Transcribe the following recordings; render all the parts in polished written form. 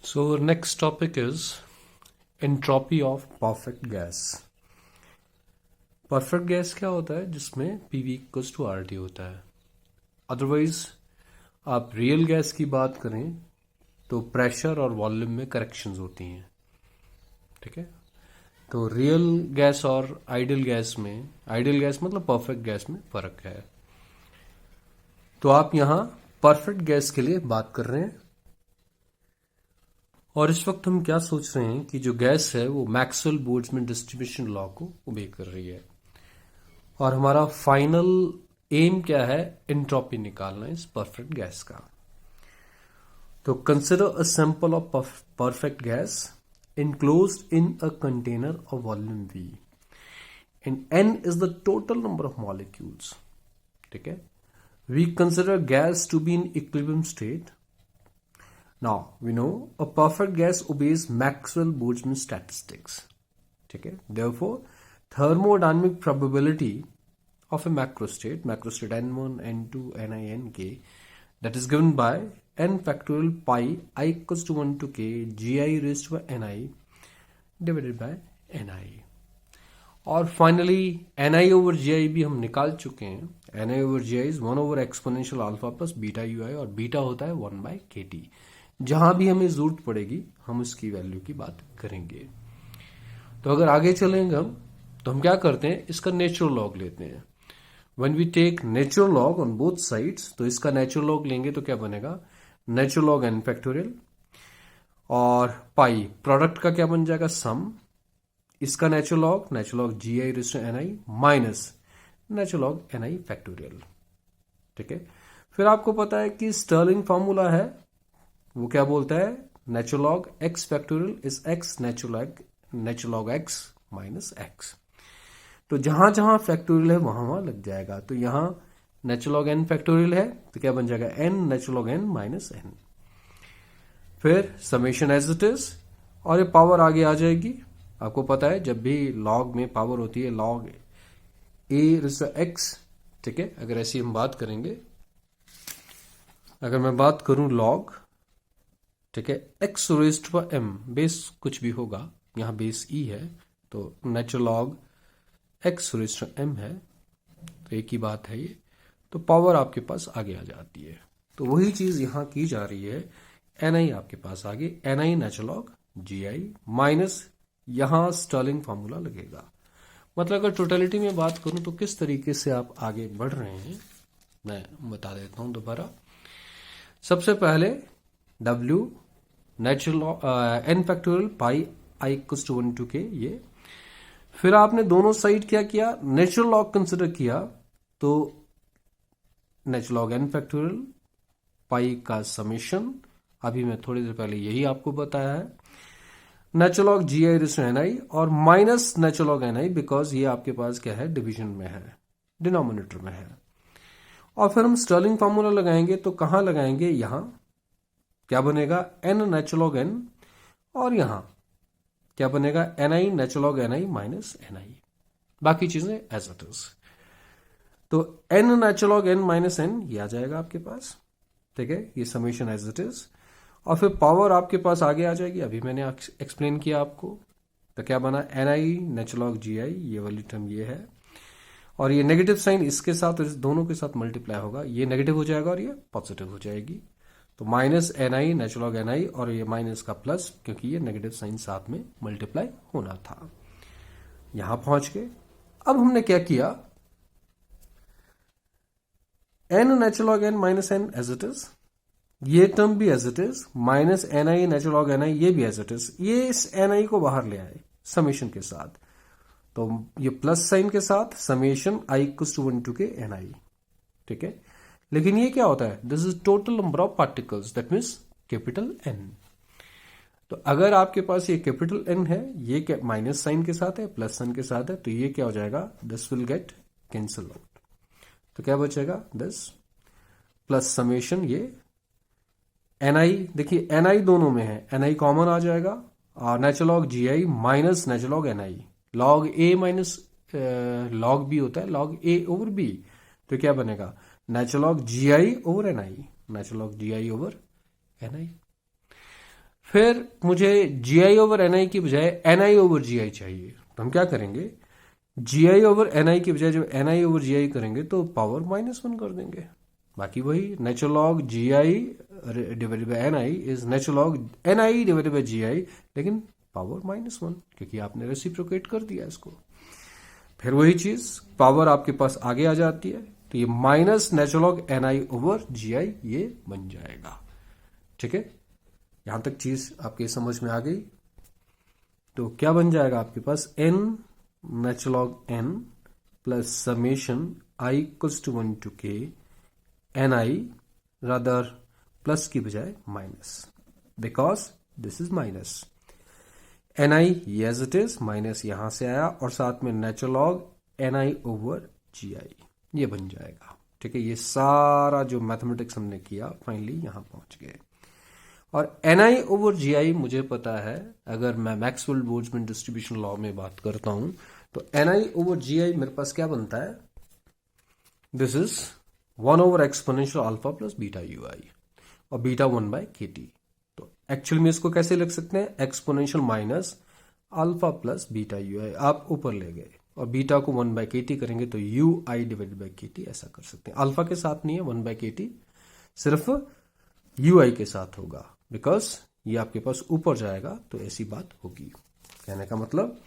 So next topic is entropy of perfect gas. Perfect gas क्या होता है? जिसमें PV equals to R T होता है. अदरवाइज आप रियल गैस की बात करें तो प्रेशर और वॉल्यूम में करेक्शंस होती हैं. ठीक है, तो रियल गैस और आइडियल गैस में, आइडियल गैस मतलब परफेक्ट गैस में फर्क है. तो आप यहां परफेक्ट गैस के लिए बात कर रहे हैं और इस वक्त हम क्या सोच रहे हैं कि जो गैस है वो मैक्सवेल बोल्ट्जमैन डिस्ट्रीब्यूशन लॉ को ओबे कर रही है और हमारा फाइनल एम क्या है? एंट्रोपी निकालना इस परफेक्ट गैस का. तो consider a sample of perfect gas enclosed in a container of volume V and N is the total number of molecules. ठीक है, we consider gas to be in equilibrium state. Now we know a perfect gas obeys Maxwell-Boltzmann statistics. ठीक है, therefore thermodynamic probability of a macrostate N1, N2, Ni, Nk, that is given by n factorial pi I equals to 1 to k gi raised to ni divided by ni. और finally ni over gi भी हम निकाल चुके हैं. ni over gi is 1 over exponential alpha plus beta ui और beta होता है 1 bye kt. जहां भी हमें जरूरत पड़ेगी हम उसकी वैल्यू की बात करेंगे. तो अगर आगे चलेंगे हम तो हम क्या करते हैं, इसका नेचुरल लॉग लेते हैं. When we take natural log on both sides, तो इसका नेचुरल लॉग लेंगे तो क्या बनेगा? नेचुरल लॉग एन फैक्टोरियल और पाई प्रोडक्ट का क्या बन जाएगा? सम. इसका natural log G I raise to N I minus natural log N I factorial. ठीक है, फिर आपको पता है कि स्टर्लिंग फॉर्मूला है, वो क्या बोलता है? Natural log x factorial is x natural log x minus x. तो जहां जहां फैक्टोरियल है वहां वहां लग जाएगा. तो यहां नेचुरल लॉग एन फैक्टोरियल है तो क्या बन जाएगा? N natural log N minus N. फिर समेशन एज इट इज और ये पावर आगे आ जाएगी. आपको पता है जब भी लॉग में पावर होती है लॉग ए एक्स. ठीक है, अगर ऐसी हम बात करेंगे, अगर मैं बात करूं लॉग, ठीक है, X raised to M, base कुछ भी होगा, यहां बेस ई है तो natural log X raised to M है, तो एक ही बात है ये. तो पावर आपके पास आगे आ जाती है. तो वही चीज यहां की जा रही है. एन आई आपके पास आगे N I natural log G I minus यहां स्टर्लिंग फॉर्मूला लगेगा. मतलब अगर टोटलिटी में बात करूं तो किस तरीके से आप आगे बढ़ रहे हैं मैं बता देता हूं दोबारा. सबसे पहले W natural N factorial pi I equals to 1 to K ये. फिर आपने दोनों साइड क्या किया? नेचुरल लॉग कंसिडर किया. तो नेचुरल लॉग एन फैक्टोरियल पाई का समेशन, अभी मैं थोड़ी देर पहले यही आपको बताया है, natural log G I raise to N I और minus natural log N I, because ये आपके पास क्या है? डिवीजन में है, डिनोमिनेटर में है. और फिर हम स्टर्लिंग फॉर्मूला लगाएंगे तो कहां लगाएंगे? यहां क्या बनेगा? एन नेचुरल लॉग एन और यहां क्या बनेगा? N I natural log N I minus N I. बाकी चीजें एज इट इज. तो N natural log N minus N ये आ जाएगा आपके पास. ठीक है, ये समेशन एज इट इज. और फिर पावर आपके पास आगे आ जाएगी, अभी मैंने एक्सप्लेन किया आपको. तो क्या बना? N I natural log G I, ये वाली टर्म ये है और ये नेगेटिव साइन इसके साथ और इस दोनों के साथ मल्टीप्लाई होगा, ये नेगेटिव हो जाएगा और ये पॉजिटिव हो जाएगी. तो minus N I natural log N I और ये माइनस का प्लस, क्योंकि ये नेगेटिव साइन साथ में मल्टीप्लाई होना था. यहां पहुंच गए. अब हमने क्या किया? N natural log N minus N as it is, ये टर्म भी as it is, minus N I natural log N I ये भी एज इट इज. ये इस एन आई को बाहर ले आए समेशन के साथ, तो ये प्लस साइन के साथ summation I equals to 1 to K N I. ठीक है, लेकिन ये क्या होता है? This is total number of particles, that means capital N. तो अगर आपके पास ये कैपिटल एन है, ये क्या माइनस साइन के साथ है, प्लस साइन के साथ है, तो ये क्या हो जाएगा? This will get cancel out. तो क्या बचेगा? दिस प्लस समेशन ये एन आई. देखिए एन आई दोनों में है, एन आई कॉमन आ जाएगा और natural log G I minus natural log N I. Log A minus log B होता है, लॉग ए ओवर बी. तो क्या बनेगा? Natural log G I over N I, natural log G I over N I. फिर मुझे जी I over N आई की बजाय N I over G आई चाहिए, तो हम क्या करेंगे, जी आई ओवर एन आई की बजाय जब एन आई ओवर जी आई करेंगे तो पावर -1 कर देंगे। बाकी वही natural log G I divided by N I is natural log N I divided by G I, लेकिन पावर -1 क्योंकि आपने रेसिप्रोकेट कर दिया इसको। फिर वही चीज पावर आपके पास आगे आ जाती है, तो ये minus natural log N I over G I ये बन जाएगा। ठीक है, यहां तक चीज आपके समझ में आ गई। तो क्या बन जाएगा आपके पास, N natural log N plus summation I equals to 1 to k N I, rather plus की बजाय minus, because this is minus. N I as it is, minus यहां से आया और साथ में natural log N I over G I ये बन जाएगा। ठीक है, ये सारा जो मैथमेटिक्स हमने किया फाइनली यहां पहुंच गए। और एन आई ओवर जी आई मुझे पता है, अगर मैं मैक्सवेल बोल्ट्जमैन डिस्ट्रीब्यूशन लॉ में बात करता हूं तो एन आई ओवर जी आई मेरे पास क्या बनता है, this is 1 over exponential alpha plus beta u i और बीटा 1 by के टी। तो एक्चुअल में इसको कैसे लिख सकते हैं, exponential minus alpha plus beta u i, आप ऊपर ले गए और बीटा को 1 by के टी करेंगे तो यू आई डिवाइडेड बाई के टी, ऐसा कर सकते हैं। अल्फा के साथ नहीं है 1 by के टी, सिर्फ यू आई के साथ होगा, बिकॉज ये आपके पास ऊपर जाएगा तो ऐसी बात होगी। कहने का मतलब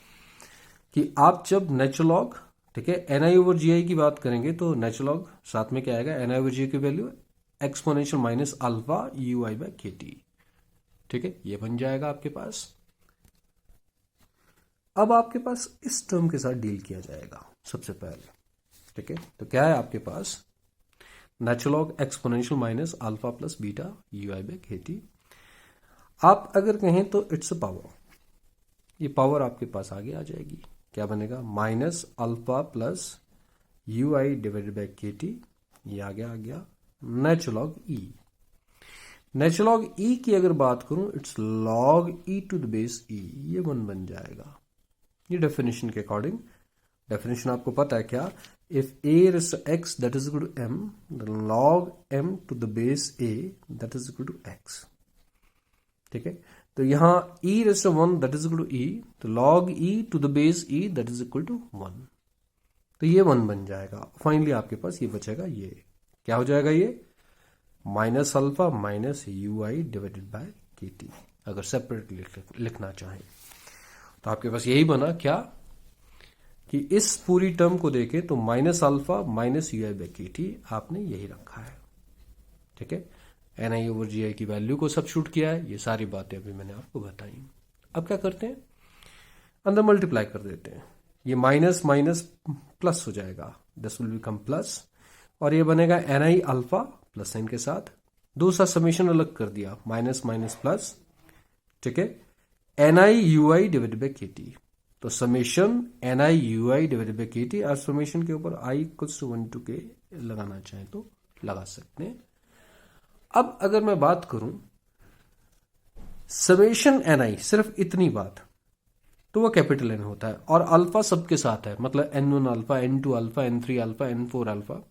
कि आप जब नेचुरल लॉग, ठीक है, एन आई ओवर जी आई की बात करेंगे तो नेचुरल लॉग साथ में क्या आएगा, एन आई ओवर जी आई की value exponential minus alpha u i by के टी। ठीक है, ये बन जाएगा आपके पास। अब आपके पास इस टर्म के साथ डील किया जाएगा सबसे पहले। ठीक है, तो क्या है आपके पास, natural log exponential minus alpha plus beta u i by के टी। आप अगर कहें तो इट्स अ पावर, ये पावर आपके पास आगे आ जाएगी, क्या बनेगा, minus alpha plus u I divided by के टी, ये आगे आ गया natural log e. Natural log e की अगर बात करूं, it's log e to the base e, ये 1 बन जाएगा। ये डेफिनेशन के अकॉर्डिंग, डेफिनेशन आपको पता है क्या, if A is X that is equal to M, log M to the base A that is equal to X. ठीक है, तो यहां e raise to 1 that is equal to e, तो log e to the base e that is equal to 1, तो ये 1 बन जाएगा। Finally आपके पास ये बचेगा, ये क्या हो जाएगा, ये minus alpha minus U I divided by K T. अगर सेपरेटली लिखना चाहें तो आपके पास यही बना, क्या कि इस पूरी टर्म को देखें तो minus alpha minus U I by K T आपने यही रखा है। ठीक है, एन आई ओवर जी आई की वैल्यू को सब्स्टिट्यूट किया है, ये सारी बातें अभी मैंने आपको बताई। अब क्या करते हैं, अंदर मल्टीप्लाई कर देते हैं, ये माइनस माइनस प्लस हो जाएगा, दिस विल बिकम प्लस, और ये बनेगा N I alpha plus sign के साथ, दूसरा समेशन अलग कर दिया, माइनस माइनस प्लस। ठीक है, N I you I divided by के टी, तो summation N I you I divided by के टी, और समेशन के ऊपर I equals to 1 to k लगाना चाहें तो लगा सकते हैं। अब अगर मैं बात करूं समेशन एन आई, सिर्फ इतनी बात, तो वो कैपिटल एन होता है और अल्फा सबके साथ है, मतलब n1 alpha, n2 alpha, n3 alpha, n4 alpha,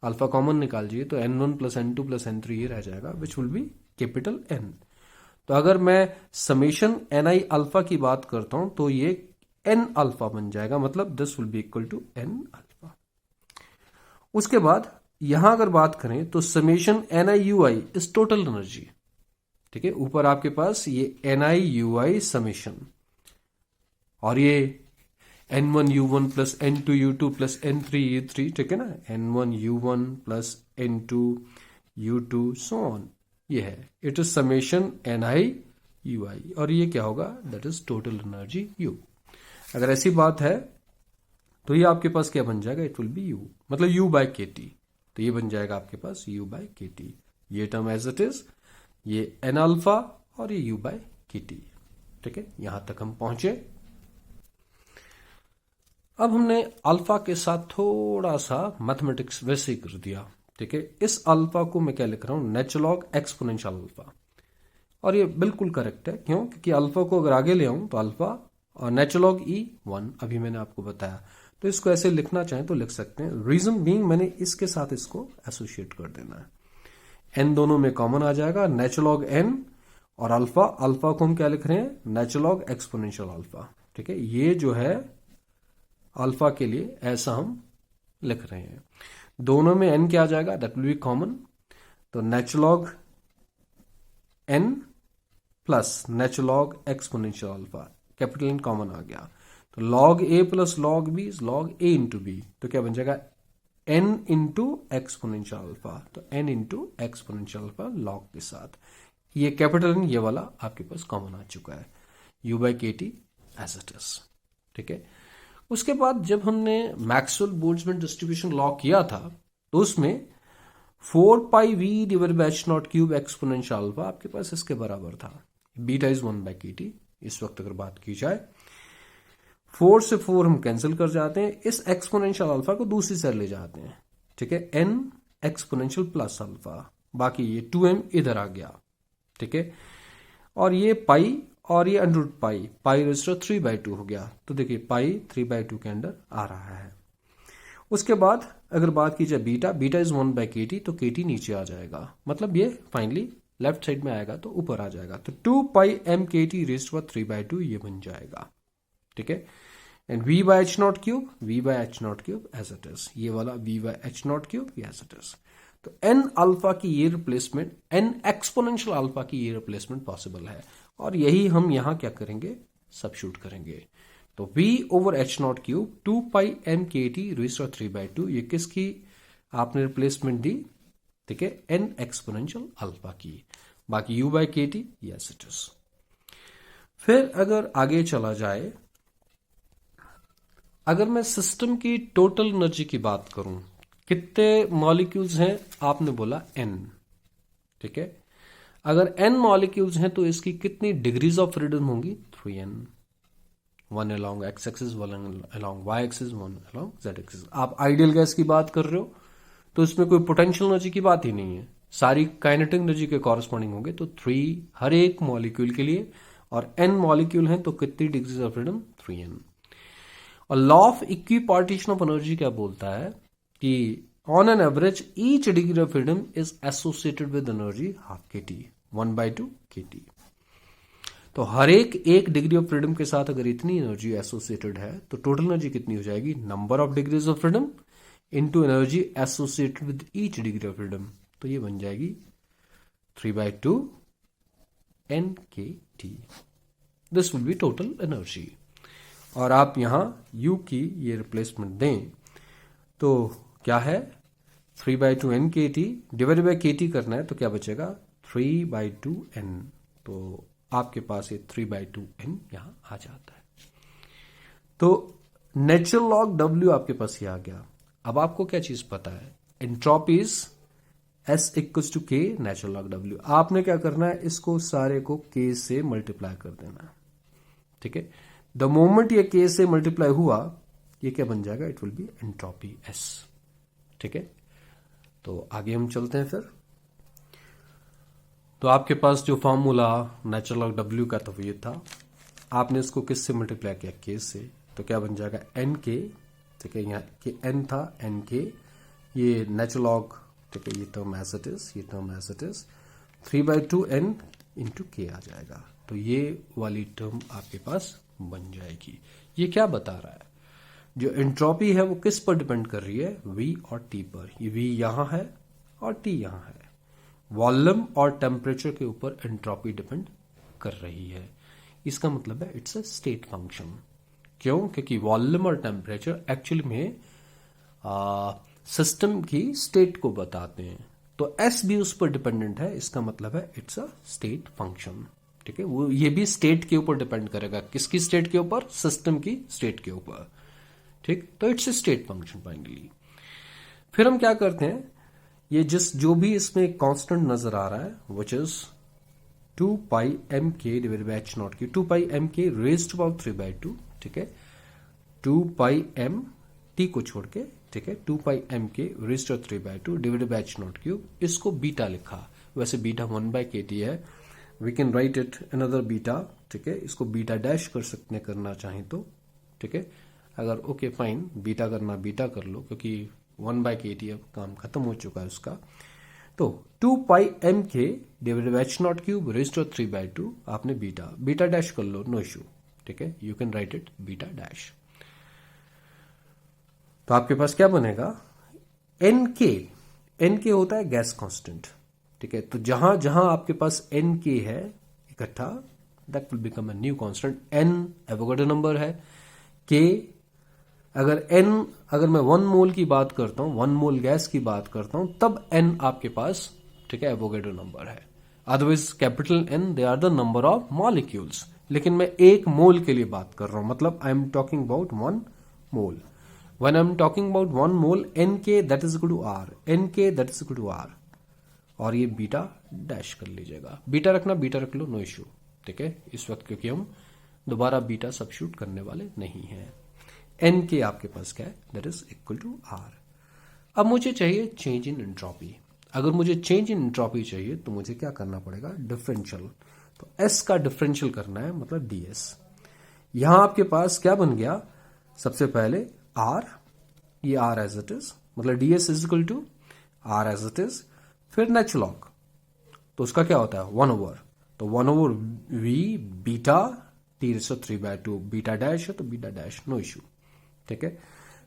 alpha common निकाल दीजिए तो n1 plus n2 plus n3 ये रह जाएगा, which will be capital N. तो अगर मैं समेशन एन आई अल्फा की बात करता हूं तो ये n अल्फा बन जाएगा, मतलब this will be equal to n alpha. उसके बाद यहां अगर बात करें तो summation N I you I is total energy. ठीक है, ऊपर आपके पास ये N I you I summation, और ये n1 u1 plus n2 u2 plus n3 u3, ठीक है ना, n1 u1 plus n2 u2 so on, ये है, it is summation N I you i, और ये क्या होगा, that is total energy u। अगर ऐसी बात है तो ये आपके पास क्या बन जाएगा, इट विल बी u, मतलब u बाय के टी, तो ये बन जाएगा आपके पास u बाय के टी, ये टर्म एज इट इज, ये n अल्फा और ये u बाय के टी। ठीक है, यहां तक हम पहुंचे। अब हमने अल्फा के साथ थोड़ा सा मैथमेटिक्स वैसे ही कर दिया। ठीक है, इस अल्फा को मैं क्या लिख रहा हूं, नेचुरल लॉग एक्सपोनेंशियल अल्फा, और ये बिल्कुल करेक्ट है, क्यों, क्योंकि अल्फा को अगर आगे ले आऊं तो अल्फा और नेचुरल लॉग ई 1, अभी मैंने आपको बताया, तो इसको ऐसे लिखना चाहें तो लिख सकते हैं। रीजन बीइंग मैंने इसके साथ इसको एसोसिएट कर देना है, एन दोनों में कॉमन आ जाएगा, नेचुरल लॉग एन और अल्फा, अल्फा को हम क्या लिख रहे हैं, नेचुरल एक्सपोनेंशियल अल्फा। ठीक है, ये जो है अल्फा के लिए ऐसा हम लिख रहे हैं। दोनों में n क्या आ जाएगा, दैट विल बी कॉमन, तो natural n plus natural exponential alpha, capital N common आ गया, तो log a plus log b is log a into b, तो क्या बन जाएगा n इंटू एक्सपोनेंशियल अल्फा, तो n into exponential alpha log के साथ, ये कैपिटल एन ये वाला आपके पास कॉमन आ चुका है, u बाई के टी एज इट इज। ठीक है, उसके बाद जब हमने मैक्सवेल बोल्ट्जमैन डिस्ट्रीब्यूशन लॉ किया था तो उसमें 4 pi V divide by H not cube exponential alpha आपके पास इसके बराबर था, बीटा इज 1 बाई के टी। इस वक्त अगर बात की जाए 4 से 4 हम कैंसिल कर जाते हैं, इस एक्सपोनेंशियल अल्फा को दूसरी साइड ले जाते हैं। ठीक है, n एक्सपोनेंशियल प्लस अल्फा, बाकी ये 2m इधर आ गया। ठीक है, और ये पाई और ये अंडर रूट पाई, पाई रजिस्टर 3/2 हो गया, तो देखिए पाई 3/2 के अंदर आ रहा है। उसके बाद अगर बात की जाए बीटा, बीटा इज 1 बाई के टी, तो के टी नीचे आ जाएगा, मतलब ये फाइनली लेफ्ट साइड में आएगा तो ऊपर आ जाएगा, तो 2 pi M K T raised 3/2 ये बन जाएगा। ठीक है, and v by H not cube, v by H not cube as it is, ये वाला v by H not cube as it is. तो n अल्फा की ये रिप्लेसमेंट, n एक्सपोनेंशियल अल्फा की ये रिप्लेसमेंट पॉसिबल है, और यही हम यहां क्या करेंगे, सबस्टिट्यूट करेंगे। तो v over H not cube 2 pi M K T raised 3/2, ये किसकी आपने रिप्लेसमेंट दी, ठीक है, n एक्सपोनेंशियल अल्फा की, बाकी u bye K T yes it is. फिर अगर आगे चला जाए, अगर मैं सिस्टम की टोटल एनर्जी की बात करूं, कितने मॉलिक्यूल्स हैं, आपने बोला n। ठीक है, अगर n मॉलिक्यूल्स हैं तो इसकी कितनी डिग्रीज ऑफ फ्रीडम होंगी, 3n, 1 along x axis, 1 along y axis, 1 along z axis. आप आइडियल गैस की बात कर रहे हो तो इसमें कोई पोटेंशियल एनर्जी की बात ही नहीं है, सारी काइनेटिक एनर्जी के कॉरस्पॉन्डिंग होंगे, तो 3 हर एक मॉलिक्यूल के लिए, और n मॉलिक्यूल हैं तो कितनी डिग्रीज ऑफ फ्रीडम, 3n। और law of equipartition of energy क्या बोलता है कि on an average each degree of freedom is associated with energy half के टी, 1/2 के टी। तो हर एक डिग्री ऑफ फ्रीडम के साथ अगर इतनी एनर्जी एसोसिएटेड है तो टोटल एनर्जी कितनी हो जाएगी, number of degrees of freedom into energy associated with each degree of freedom, तो ये बन जाएगी 3/2 n के T. This will B total energy. और आप यहां u की ये रिप्लेसमेंट दें तो क्या है, 3/2 n के टी डिवाइड बाई के टी करना है, तो क्या बचेगा 3/2 n, तो आपके पास ये 3/2 n यहां आ जाता है। तो नेचुरल लॉग w आपके पास ये आ गया। अब आपको क्या चीज पता है, entropy is S equals to k natural log w। आपने क्या करना है, इसको सारे को k से मल्टीप्लाई कर देना है। ठीक है, द मोमेंट ये k से मल्टीप्लाई हुआ, ये क्या बन जाएगा, it will be entropy S। ठीक है, तो आगे हम चलते हैं। फिर तो आपके पास जो फॉर्मूला नेचुरल लॉग w का था वो ये था, आपने इसको किस से मल्टीप्लाई किया, k से, तो क्या बन जाएगा nk। ठीक है, यहाँ के n था nk, ये नेचुरल लॉग, ठीक है, ये टर्म एज इट इज, ये term as it is, 3/2 n into k आ जाएगा, तो ये वाली टर्म आपके पास बन जाएगी। ये क्या बता रहा है, जो एंट्रोपी है वो किस पर डिपेंड कर रही है, v और t पर। ये v यहां है और t यहां है, वॉल्यूम और टेम्परेचर के ऊपर एंट्रोपी डिपेंड कर रही है। इसका मतलब है इट्स अ स्टेट फंक्शन। क्यों, क्योंकि वॉल्यूम और टेम्परेचर एक्चुअली में सिस्टम की स्टेट को बताते हैं, तो s भी उस पर डिपेंडेंट है, इसका मतलब है इट्स अ स्टेट फंक्शन। ठीक है, वो ये भी स्टेट के ऊपर डिपेंड करेगा, किसकी स्टेट के ऊपर, सिस्टम की स्टेट के ऊपर। ठीक, तो it's a state function finally. फिर हम क्या करते हैं, ये जो भी इसमें कांस्टेंट नजर आ रहा है विच इज 2 पाई एम के डिवाइड बाय एच नॉट की, 2 pi M K raised to power 3/2। ठीक है, 2 पाई एम टी को छोड़ के, ठीक है, 2 pi M K raised to 3/2 divide by H not cube, इसको बीटा लिखा, वैसे बीटा 1 बाय के टी है, we can write it another beta. ठीक है, इसको बीटा डैश कर सकते हैं करना चाहें तो। ठीक है, अगर ओके फाइन बीटा करना बीटा कर लो, क्योंकि 1 बाय के टी अब काम खत्म हो चुका है उसका। तो 2 pi M K divided by H not cube raise to 3/2 आपने बीटा डैश कर लो, नो इशू, ठीक है, you can write it beta dash. तो आपके पास क्या बनेगा, एन के होता है गैस कांस्टेंट, ठीक है, तो जहां जहां आपके पास एन के है इकट्ठा, that will become a new constant. N Avogadro number है, के अगर मैं 1 मोल की बात करता हूं, 1 मोल गैस की बात करता हूं, तब एन आपके पास, ठीक है, एवोगाड्रो नंबर है। Otherwise capital N they are the number of molecules, लेकिन मैं 1 मोल के लिए बात कर रहा हूं, मतलब I am talking about 1 mole. When I'm talking about 1 mole, Nk that is equal to R, Nk that is equal to R, और ये बीटा डैश कर लीजिएगा, बीटा रखना बीटा रख लो, नो इश्यू, ठीक है, इस वक्त क्योंकि हम दोबारा बीटा सबस्टिट्यूट करने वाले नहीं हैं। Nk आपके पास क्या है, that is equal to R। अब मुझे चाहिए चेंज इन एंट्रोपी। अगर मुझे चेंज इन एंट्रोपी चाहिए तो मुझे क्या करना पड़ेगा, डिफरेंशियल, तो S का डिफरेंशियल करना है, मतलब ds। यहां आपके पास क्या बन गया, सबसे पहले R, ये R एज इट इज, मतलब ds is equal to R as it is, फिर नेचुरल लॉग, तो उसका क्या होता है 1 ओवर, तो 1 over v beta t raise to 3/2, beta dash है तो बीटा डैश, नो इशू, ठीक है।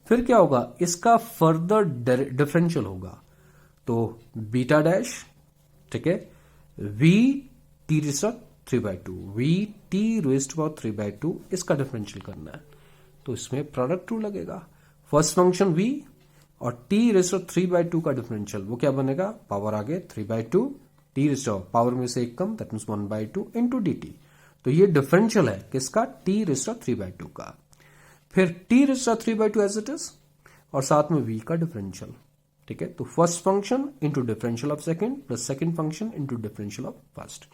फिर क्या होगा, इसका फर्दर डिफरेंशियल होगा, तो बीटा डैश, ठीक है, v t raise to 3/2, v t raise to 3/2, इसका डिफरेंशियल करना है, तो इसमें प्रोडक्ट टू लगेगा। फर्स्ट फंक्शन v और t रेज़ टू 3/2 का डिफरेंशियल, वो क्या बनेगा, पावर आगे 3/2, t रेज़ टू पावर में से एक कम, दैट मींस 1/2 इनटू dt, तो ये डिफरेंशियल है किसका, t रेज़ टू 3/2 का। फिर t raise to 3/2 as it is, और साथ में v का डिफरेंशियल, ठीक है, तो first function into differential of second plus second function into differential of first,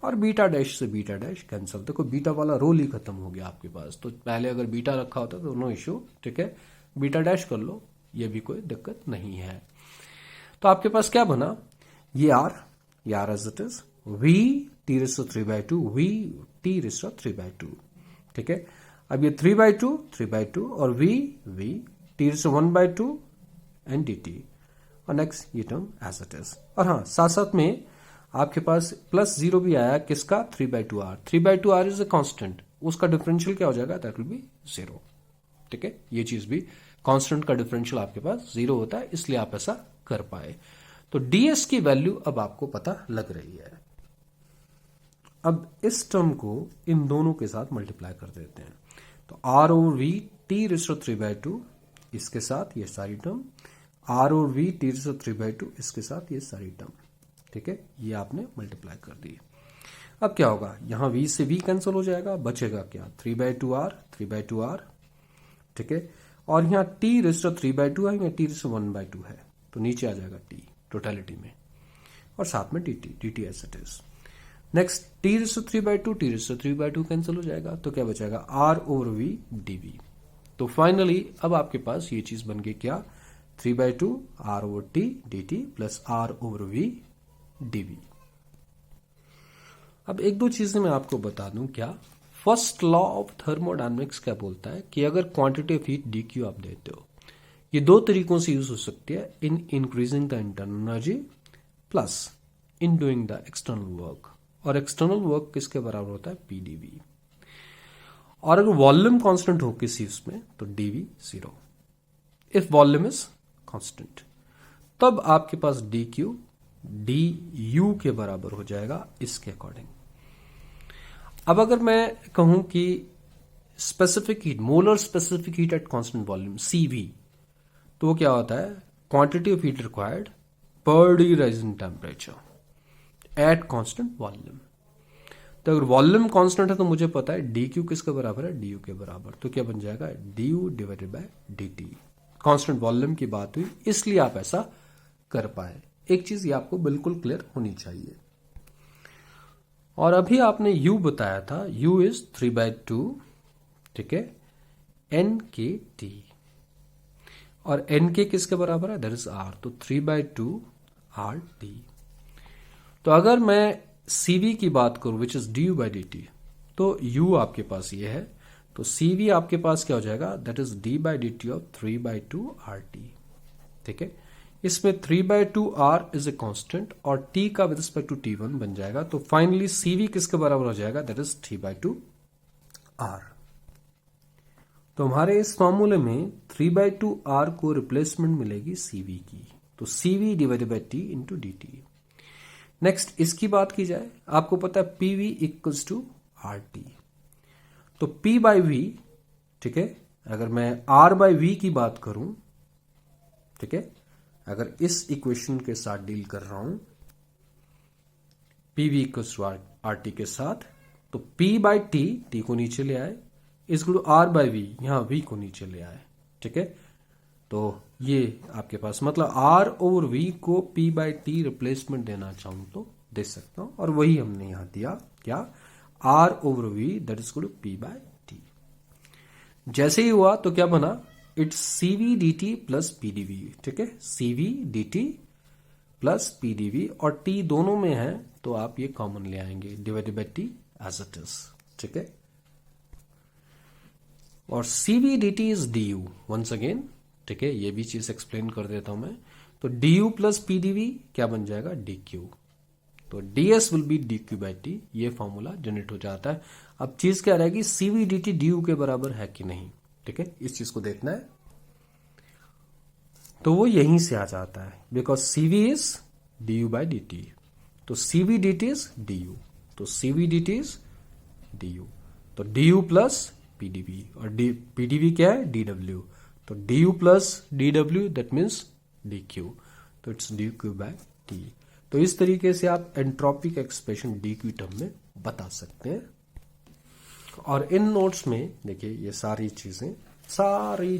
और बीटा डैश से बीटा डैश कैंसिल, देखो बीटा वाला रोल ही खत्म हो गया आपके पास, तो पहले अगर बीटा रखा होता तो नो इश्यू, ठीक है, बीटा डैश कर लो, ये भी कोई दिक्कत नहीं है। तो आपके पास क्या बना, ये R as it is, v t raise to 3/2, v t raise to 3/2, ठीक है। अब ये 3/2 और v t raise to 1/2 and dt, और नेक्स्ट ये टर्म एज इट इज, और हाँ साथ साथ में आपके पास प्लस 0 भी आया, किसका, 3/2R, 3/2R is a constant, उसका डिफरेंशियल क्या हो जाएगा, दैट विल बी 0, ठीक है, ये चीज भी कांस्टेंट का डिफरेंशियल आपके पास 0 होता है, इसलिए आप ऐसा कर पाए। तो ds की वैल्यू अब आपको पता लग रही है। अब इस टर्म को इन दोनों के साथ मल्टीप्लाई कर देते हैं, तो R over v t raise to 3/2 इसके साथ ये सारी term, R over v t raise to 3/2 इसके साथ ये सारी टर्म, ठीक है, ये आपने मल्टीप्लाई कर दी। अब क्या होगा, यहां v से v कैंसिल हो जाएगा, बचेगा क्या, 3/2R, ठीक है, और यहां t रेज़ टू 3/2 है, यहाँ t रेज़ टू 1/2 है, तो नीचे आ जाएगा t टोटलिटी में, और साथ में dt as it is. Next t raise to 3/2, t raise to 3/2 cancel हो जाएगा, तो क्या बचेगा, r ओवर v dv। तो फाइनली अब आपके पास ये चीज बन गई क्या, 3/2 r over t dt plus r over v dv। अब एक दो चीजें मैं आपको बता दूं, क्या फर्स्ट लॉ ऑफ थर्मोडायनेमिक्स क्या बोलता है कि अगर क्वांटिटी ऑफ हीट dq आप देते हो, ये दो तरीकों से यूज हो सकती है, in increasing the internal energy plus in doing the external work, और एक्सटर्नल वर्क किसके बराबर होता है, pdv, और अगर वॉल्यूम कांस्टेंट हो किसी उसमें तो dv 0, if volume is constant, तब आपके पास dq du के बराबर हो जाएगा इसके अकॉर्डिंग। अब अगर मैं कहूं कि specific heat, molar specific heat at constant volume CV, तो वो क्या होता है, क्वांटिटी ऑफ हीट रिक्वायर्ड पर D rise in temperature at constant volume. तो अगर वॉल्यूम कांस्टेंट है तो मुझे पता है dq किसके बराबर है, du के बराबर, तो क्या बन जाएगा, du divided by dt। Constant volume की बात हुई इसलिए आप ऐसा कर पाए, एक चीज ये आपको बिल्कुल क्लियर होनी चाहिए। और अभी आपने u बताया था, u इज 3/2, ठीक है, nkt, और nk किसके बराबर है, दैट इज r, तो 3/2 RT। तो अगर मैं CV की बात करूं which is du by dt, तो u आपके पास ये है, तो CV आपके पास क्या हो जाएगा, that is d by dt of 3/2 RT, ठीक है, इसमें 3/2r इज ए कांस्टेंट और t का विद रिस्पेक्ट टू t1 बन जाएगा। तो फाइनली CV किसके बराबर हो जाएगा? That is 3/2r। तो हमारे इस फॉर्मूले में 3/2r को रिप्लेसमेंट मिलेगी CV की, तो CV divided by T into dt। Next इसकी बात की जाए, आपको पता है PV इक्वल्स टू RT, तो P बाई V, ठीक है, अगर मैं R बाई V की बात करूं, ठीक है, अगर इस इक्वेशन के साथ डील कर रहा हूं PV इक्वल्स टू RT के साथ, तो P बाई T को नीचे ले आए, इस गुण R बाई V, यहां V को नीचे ले आए, ठीक है। तो ये आपके पास मतलब R ओवर V को P बाई T रिप्लेसमेंट देना चाहूं तो दे सकता हूं, और वही हमने यहां दिया, क्या? R over V that is good P by T। जैसे ही हुआ तो क्या बना? It's CV dt plus PdV, ठीक है, CV dt प्लस PdV, और T दोनों में है तो आप ये कॉमन ले आएंगे, divided by T as it is, ठीक है। और CV dt is du once again, ठीक है, ये भी चीज एक्सप्लेन कर देता हूं मैं। तो du प्लस PdV क्या बन जाएगा? dq। तो ds will be dq by t, ये फॉर्मूला जनरेट हो जाता है। अब चीज क्या रहेगी? CV dt du के बराबर है कि नहीं, ठीक है, इस चीज को देखना है। तो वो यहीं से आ जाता है, because CV is du by dt, तो CV dt इज du, तो CV dt इज du, तो du प्लस PdV, और PdV क्या है? dw, तो du plus dw that means dq, तो इट्स dq बाय t। तो इस तरीके से आप एंट्रोपी का एक्सप्रेशन dq टर्म में बता सकते हैं। और इन नोट्स में देखिए ये सारी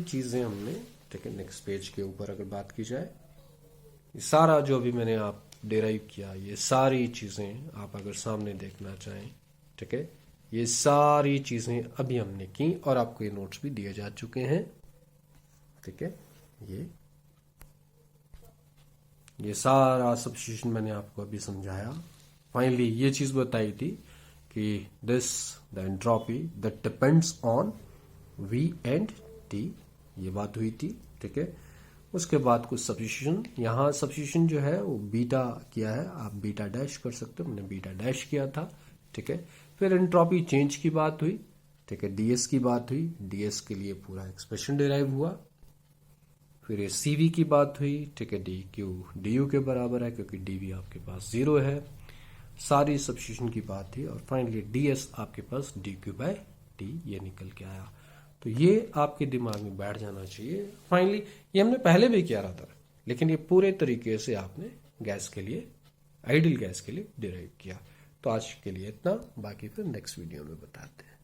चीजें हमने, ठीक है, नेक्स्ट पेज के ऊपर अगर बात की जाए, ये सारा जो अभी मैंने आप डिराइव किया, ये सारी चीजें आप अगर सामने देखना चाहें, ठीक है, ये सारी चीजें अभी हमने की और आपको ये नोट्स भी दिए जा चुके हैं, ठीक है। ये सारा सब्स्टिट्यूशन मैंने आपको अभी समझाया। फाइनली ये चीज बताई थी कि this the entropy that depends on V and T, ये बात हुई थी, ठीक है। उसके बाद कुछ सब्स्टिट्यूशन, यहाँ सब्स्टिट्यूशन जो है वो बीटा किया है, आप बीटा डैश कर सकते हो, मैंने बीटा डैश किया था, ठीक है। फिर एंट्रोपी चेंज की बात हुई, ठीक है, DS की बात हुई, DS के लिए पूरा एक्सप्रेशन डिराइव हुआ। फिर ये CV की बात हुई, ठीक है, DU के बराबर है क्योंकि DV आपके पास 0 है, सारी सब्स्टिट्यूशन की बात थी। और फाइनली DS आपके पास dq बाय t ये निकल के आया। तो ये आपके दिमाग में बैठ जाना चाहिए। फाइनली ये हमने पहले भी किया रहा था, लेकिन ये पूरे तरीके से आपने गैस के लिए, आइडियल गैस के लिए डिराइव किया। तो आज के लिए इतना, बाकी फिर नेक्स्ट वीडियो में बताते हैं।